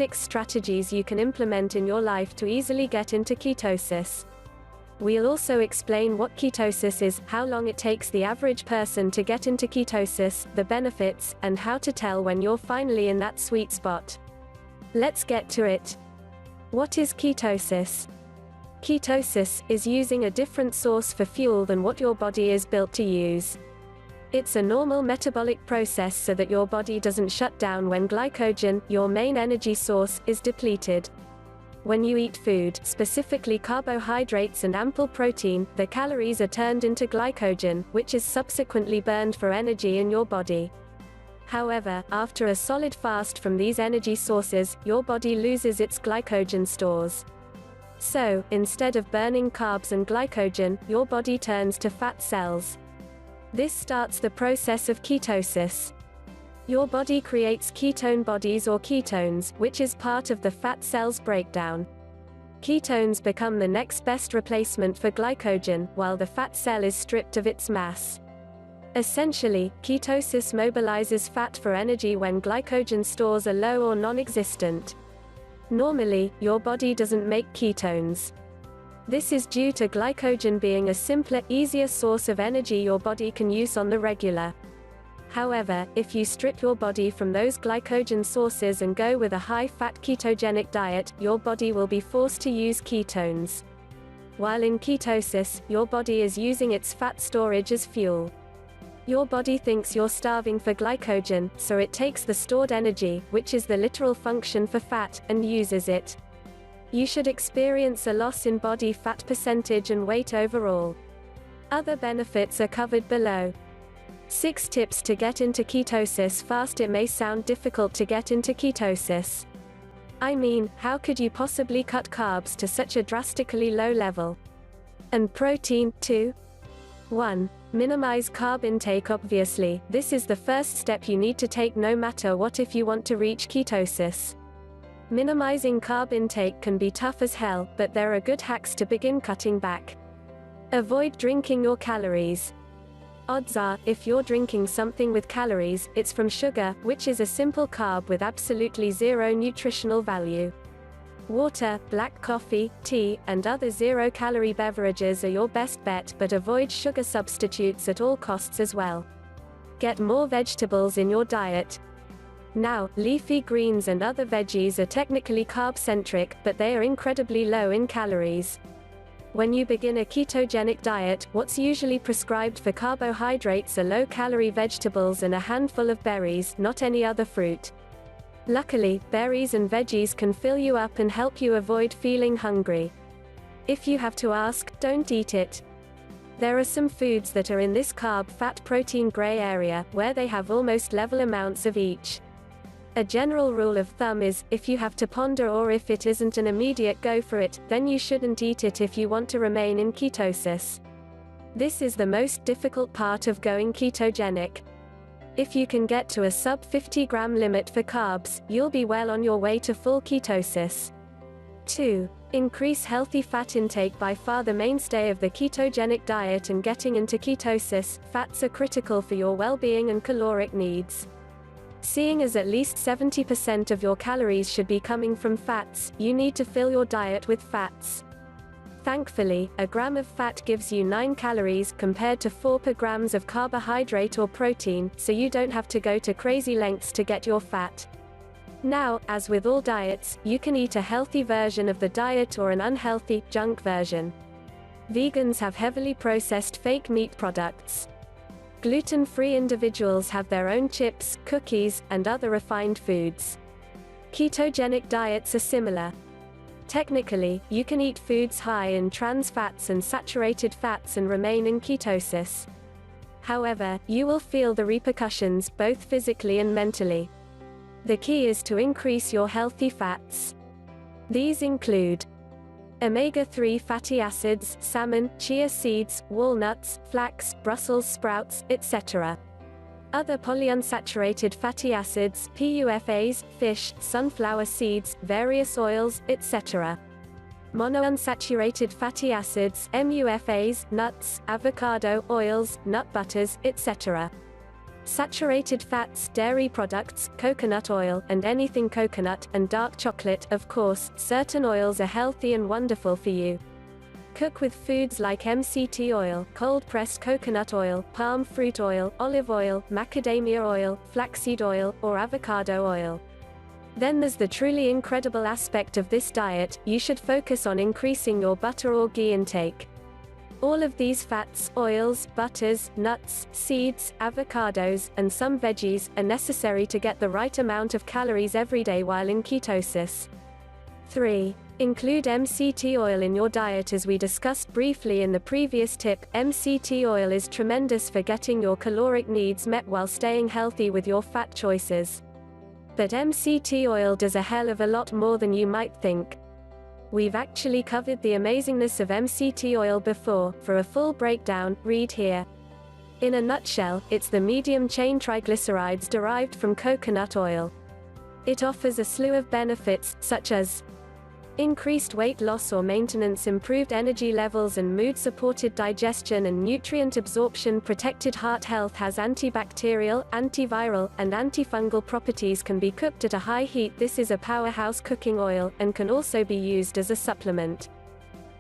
6 strategies you can implement in your life to easily get into ketosis. We'll also explain what ketosis is, how long it takes the average person to get into ketosis, the benefits, and how to tell when you're finally in that sweet spot. Let's get to it. What is ketosis? Ketosis is using a different source for fuel than what your body is built to use. It's a normal metabolic process so that your body doesn't shut down when glycogen, your main energy source, is depleted. When you eat food, specifically carbohydrates and ample protein, the calories are turned into glycogen, which is subsequently burned for energy in your body. However, after a solid fast from these energy sources, your body loses its glycogen stores. So, instead of burning carbs and glycogen, your body turns to fat cells. This starts the process of ketosis. Your body creates ketone bodies or ketones, which is part of the fat cell's breakdown. Ketones become the next best replacement for glycogen, while the fat cell is stripped of its mass. Essentially, ketosis mobilizes fat for energy when glycogen stores are low or non-existent. Normally, your body doesn't make ketones. This is due to glycogen being a simpler, easier source of energy your body can use on the regular. However, if you strip your body from those glycogen sources and go with a high-fat ketogenic diet, your body will be forced to use ketones. While in ketosis, your body is using its fat storage as fuel. Your body thinks you're starving for glycogen, so it takes the stored energy, which is the literal function for fat, and uses it. You should experience a loss in body fat percentage and weight overall. Other benefits are covered below. 6 tips to get into ketosis fast. It may sound difficult to get into ketosis. I mean, how could you possibly cut carbs to such a drastically low level? And protein, too? 1. Minimize carb intake. Obviously, this is the first step you need to take no matter what if you want to reach ketosis. Minimizing carb intake can be tough as hell, but there are good hacks to begin cutting back. Avoid drinking your calories. Odds are, if you're drinking something with calories, it's from sugar, which is a simple carb with absolutely zero nutritional value. Water, black coffee, tea, and other zero-calorie beverages are your best bet, but avoid sugar substitutes at all costs as well. Get more vegetables in your diet. Now, leafy greens and other veggies are technically carb-centric, but they are incredibly low in calories. When you begin a ketogenic diet, what's usually prescribed for carbohydrates are low-calorie vegetables and a handful of berries, not any other fruit. Luckily, berries and veggies can fill you up and help you avoid feeling hungry. If you have to ask, don't eat it. There are some foods that are in this carb-fat-protein gray area, where they have almost level amounts of each. A general rule of thumb is, if you have to ponder or if it isn't an immediate go for it, then you shouldn't eat it if you want to remain in ketosis. This is the most difficult part of going ketogenic. If you can get to a sub 50 gram limit for carbs, you'll be well on your way to full ketosis. 2. Increase healthy fat intake. By far the mainstay of the ketogenic diet and getting into ketosis, fats are critical for your well-being and caloric needs. Seeing as at least 70% of your calories should be coming from fats, you need to fill your diet with fats. Thankfully, a gram of fat gives you 9 calories compared to 4 per grams of carbohydrate or protein, so you don't have to go to crazy lengths to get your fat. Now, as with all diets, you can eat a healthy version of the diet or an unhealthy, junk version. Vegans have heavily processed fake meat products. Gluten-free individuals have their own chips, cookies, and other refined foods. Ketogenic diets are similar. Technically, you can eat foods high in trans fats and saturated fats and remain in ketosis. However, you will feel the repercussions, both physically and mentally. The key is to increase your healthy fats. These include omega-3 fatty acids, salmon, chia seeds, walnuts, flax, Brussels sprouts, etc. Other polyunsaturated fatty acids, PUFAs, fish, sunflower seeds, various oils, etc. Monounsaturated fatty acids, MUFAs, nuts, avocado oils, nut butters, etc. Saturated fats, dairy products, coconut oil, and anything coconut, and dark chocolate. Of course, certain oils are healthy and wonderful for you. Cook with foods like MCT oil, cold-pressed coconut oil, palm fruit oil, olive oil, macadamia oil, flaxseed oil, or avocado oil. Then there's the truly incredible aspect of this diet: you should focus on increasing your butter or ghee intake. All of these fats, oils, butters, nuts, seeds, avocados, and some veggies, are necessary to get the right amount of calories every day while in ketosis. 3. Include MCT oil in your diet. As we discussed briefly in the previous tip, MCT oil is tremendous for getting your caloric needs met while staying healthy with your fat choices. But MCT oil does a hell of a lot more than you might think. We've actually covered the amazingness of MCT oil before. For a full breakdown, read here. In a nutshell, it's the medium-chain triglycerides derived from coconut oil. It offers a slew of benefits, such as increased weight loss or maintenance, improved energy levels and mood, supported digestion and nutrient absorption, protected heart health, has antibacterial, antiviral, and antifungal properties, can be cooked at a high heat. This is a powerhouse cooking oil, and can also be used as a supplement.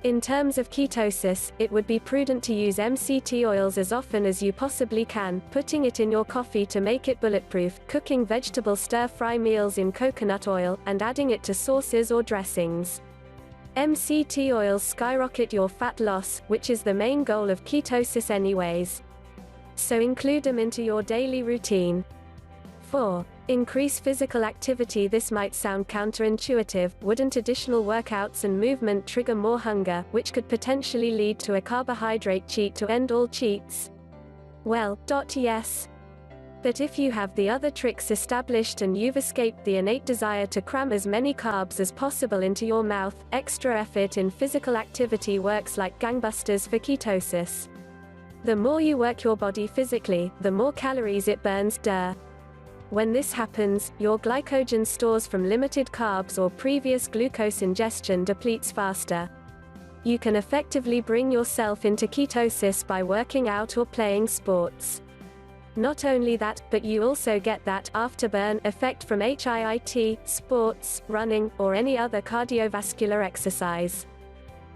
In terms of ketosis, it would be prudent to use MCT oils as often as you possibly can, putting it in your coffee to make it bulletproof, cooking vegetable stir-fry meals in coconut oil, and adding it to sauces or dressings. MCT oils skyrocket your fat loss, which is the main goal of ketosis anyways. So include them into your daily routine. 4. Increase physical activity. This might sound counterintuitive. Wouldn't additional workouts and movement trigger more hunger, which could potentially lead to a carbohydrate cheat to end all cheats? Well, yes. But if you have the other tricks established and you've escaped the innate desire to cram as many carbs as possible into your mouth, extra effort in physical activity works like gangbusters for ketosis. The more you work your body physically, the more calories it burns. When this happens, your glycogen stores from limited carbs or previous glucose ingestion depletes faster. You can effectively bring yourself into ketosis by working out or playing sports. Not only that, but you also get that afterburn effect from HIIT, sports, running, or any other cardiovascular exercise.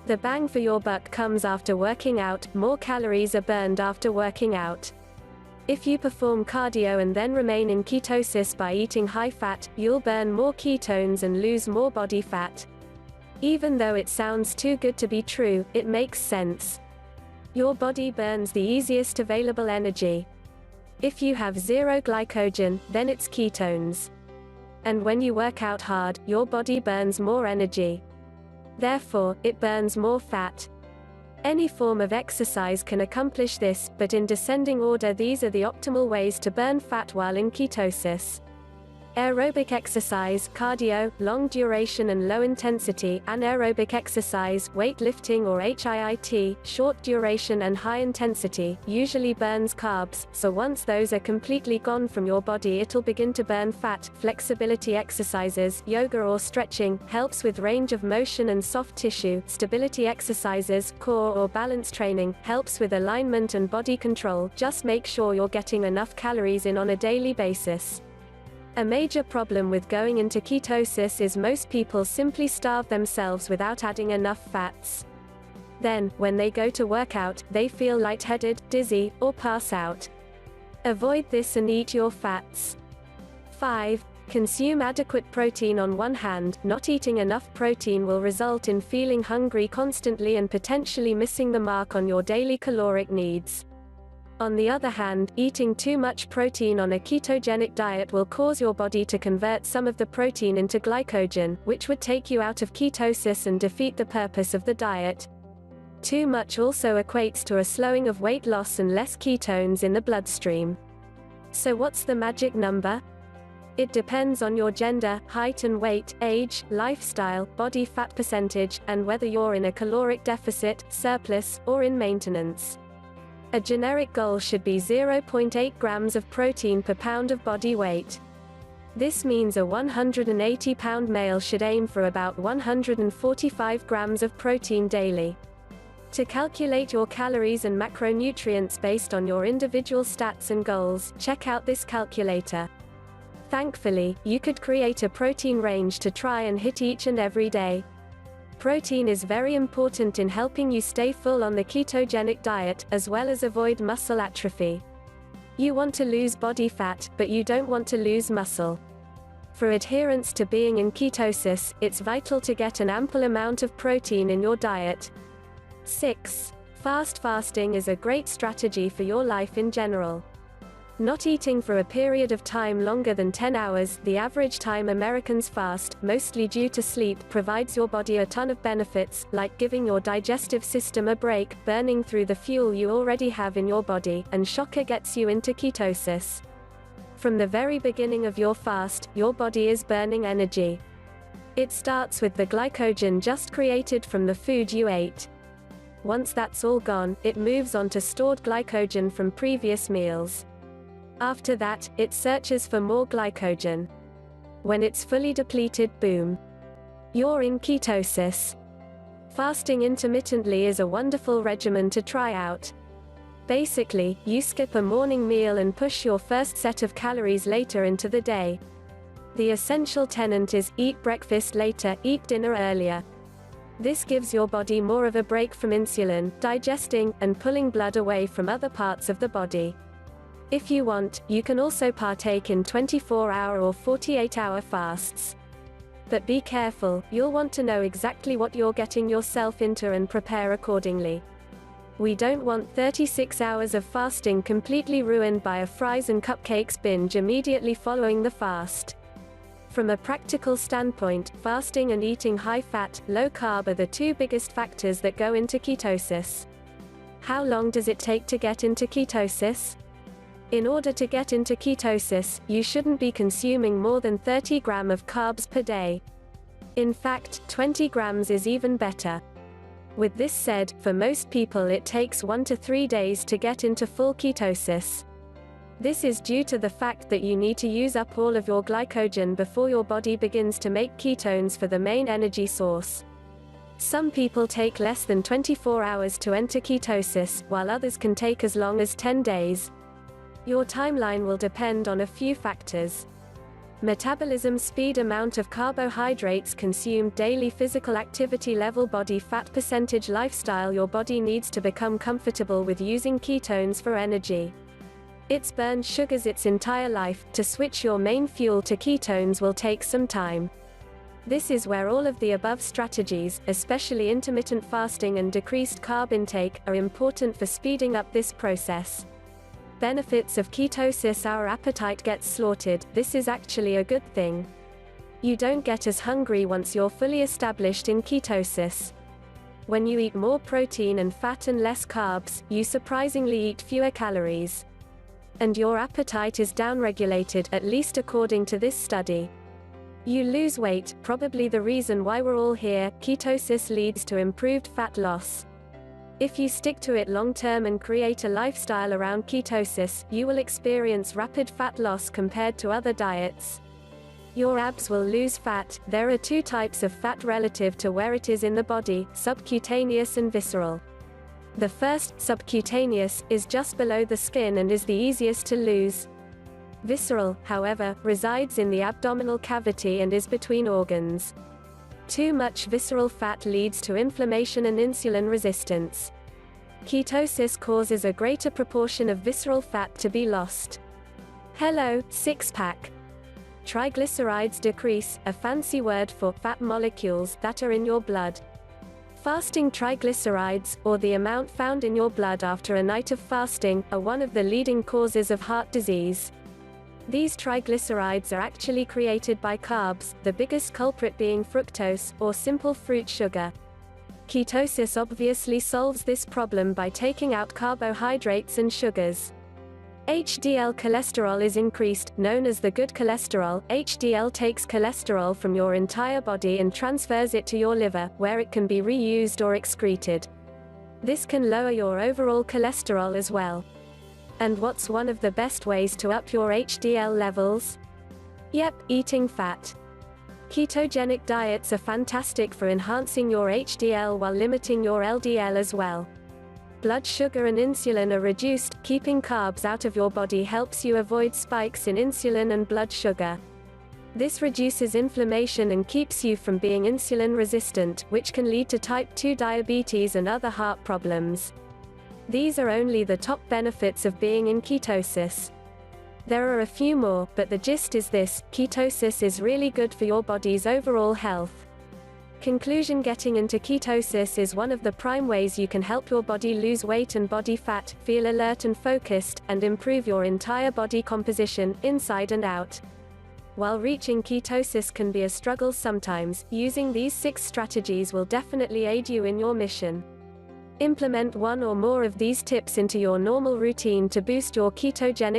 The bang for your buck comes after working out. More calories are burned after working out. If you perform cardio and then remain in ketosis by eating high fat, you'll burn more ketones and lose more body fat. Even though it sounds too good to be true, it makes sense. Your body burns the easiest available energy. If you have zero glycogen, then it's ketones. And when you work out hard, your body burns more energy. Therefore, it burns more fat. Any form of exercise can accomplish this, but in descending order, these are the optimal ways to burn fat while in ketosis. Aerobic exercise, cardio, long duration and low intensity; anaerobic exercise, weightlifting or HIIT, short duration and high intensity, usually burns carbs, so once those are completely gone from your body, it'll begin to burn fat. Flexibility exercises, yoga or stretching, helps with range of motion and soft tissue. Stability exercises, core or balance training, helps with alignment and body control. Just make sure you're getting enough calories in on a daily basis. A major problem with going into ketosis is most people simply starve themselves without adding enough fats. Then, when they go to work out, they feel lightheaded, dizzy, or pass out. Avoid this and eat your fats. 5. Consume adequate protein. On one hand, not eating enough protein will result in feeling hungry constantly and potentially missing the mark on your daily caloric needs. On the other hand, eating too much protein on a ketogenic diet will cause your body to convert some of the protein into glycogen, which would take you out of ketosis and defeat the purpose of the diet. Too much also equates to a slowing of weight loss and less ketones in the bloodstream. So what's the magic number? It depends on your gender, height and weight, age, lifestyle, body fat percentage, and whether you're in a caloric deficit, surplus, or in maintenance. A generic goal should be 0.8 grams of protein per pound of body weight. This means a 180-pound male should aim for about 145 grams of protein daily. To calculate your calories and macronutrients based on your individual stats and goals, check out this calculator. Thankfully, you could create a protein range to try and hit each and every day. Protein is very important in helping you stay full on the ketogenic diet, as well as avoid muscle atrophy. You want to lose body fat, but you don't want to lose muscle. For adherence to being in ketosis, it's vital to get an ample amount of protein in your diet. 6. Fasting is a great strategy for your life in general. Not eating for a period of time longer than 10 hours, the average time Americans fast, mostly due to sleep, provides your body a ton of benefits, like giving your digestive system a break, burning through the fuel you already have in your body, and shocker, gets you into ketosis. From the very beginning of your fast, your body is burning energy. It starts with the glycogen just created from the food you ate. Once that's all gone, it moves on to stored glycogen from previous meals. After that, it searches for more glycogen. When it's fully depleted, boom, you're in ketosis. Fasting intermittently is a wonderful regimen to try out. Basically, you skip a morning meal and push your first set of calories later into the day. The essential tenet is, eat breakfast later, eat dinner earlier. This gives your body more of a break from insulin, digesting, and pulling blood away from other parts of the body. If you want, you can also partake in 24-hour or 48-hour fasts. But be careful, you'll want to know exactly what you're getting yourself into and prepare accordingly. We don't want 36 hours of fasting completely ruined by a fries and cupcakes binge immediately following the fast. From a practical standpoint, fasting and eating high-fat, low-carb are the two biggest factors that go into ketosis. How long does it take to get into ketosis? In order to get into ketosis, you shouldn't be consuming more than 30 grams of carbs per day. In fact, 20 grams is even better. With this said, for most people it takes 1 to 3 days to get into full ketosis. This is due to the fact that you need to use up all of your glycogen before your body begins to make ketones for the main energy source. Some people take less than 24 hours to enter ketosis, while others can take as long as 10 days. Your timeline will depend on a few factors: metabolism speed, amount of carbohydrates consumed daily, physical activity level, body fat percentage, lifestyle. Your body needs to become comfortable with using ketones for energy. It's burned sugars its entire life. To switch your main fuel to ketones will take some time. This is where all of the above strategies, especially intermittent fasting and decreased carb intake, are important for speeding up this process. Benefits of ketosis: our appetite gets slaughtered. This is actually a good thing. You don't get as hungry once you're fully established in ketosis. When you eat more protein and fat and less carbs, you surprisingly eat fewer calories. And your appetite is downregulated, at least according to this study. You lose weight, probably the reason why we're all here. Ketosis leads to improved fat loss. If you stick to it long-term and create a lifestyle around ketosis, you will experience rapid fat loss compared to other diets. Your abs will lose fat. There are two types of fat relative to where it is in the body: subcutaneous and visceral. The first, subcutaneous, is just below the skin and is the easiest to lose. Visceral, however, resides in the abdominal cavity and is between organs. Too much visceral fat leads to inflammation and insulin resistance. Ketosis causes a greater proportion of visceral fat to be lost. Hello, six-pack. Triglycerides decrease, a fancy word for fat molecules that are in your blood. Fasting triglycerides, or the amount found in your blood after a night of fasting, are one of the leading causes of heart disease. These triglycerides are actually created by carbs, the biggest culprit being fructose, or simple fruit sugar. Ketosis obviously solves this problem by taking out carbohydrates and sugars. HDL cholesterol is increased, known as the good cholesterol. HDL takes cholesterol from your entire body and transfers it to your liver, where it can be reused or excreted. This can lower your overall cholesterol as well. And what's one of the best ways to up your HDL levels? Yep, eating fat. Ketogenic diets are fantastic for enhancing your HDL while limiting your LDL as well. Blood sugar and insulin are reduced. Keeping carbs out of your body helps you avoid spikes in insulin and blood sugar. This reduces inflammation and keeps you from being insulin resistant, which can lead to type 2 diabetes and other heart problems. These are only the top benefits of being in ketosis. There are a few more, but the gist is this: ketosis is really good for your body's overall health. Conclusion: getting into ketosis is one of the prime ways you can help your body lose weight and body fat, feel alert and focused, and improve your entire body composition, inside and out. While reaching ketosis can be a struggle sometimes, using these 6 strategies will definitely aid you in your mission. Implement one or more of these tips into your normal routine to boost your ketogenic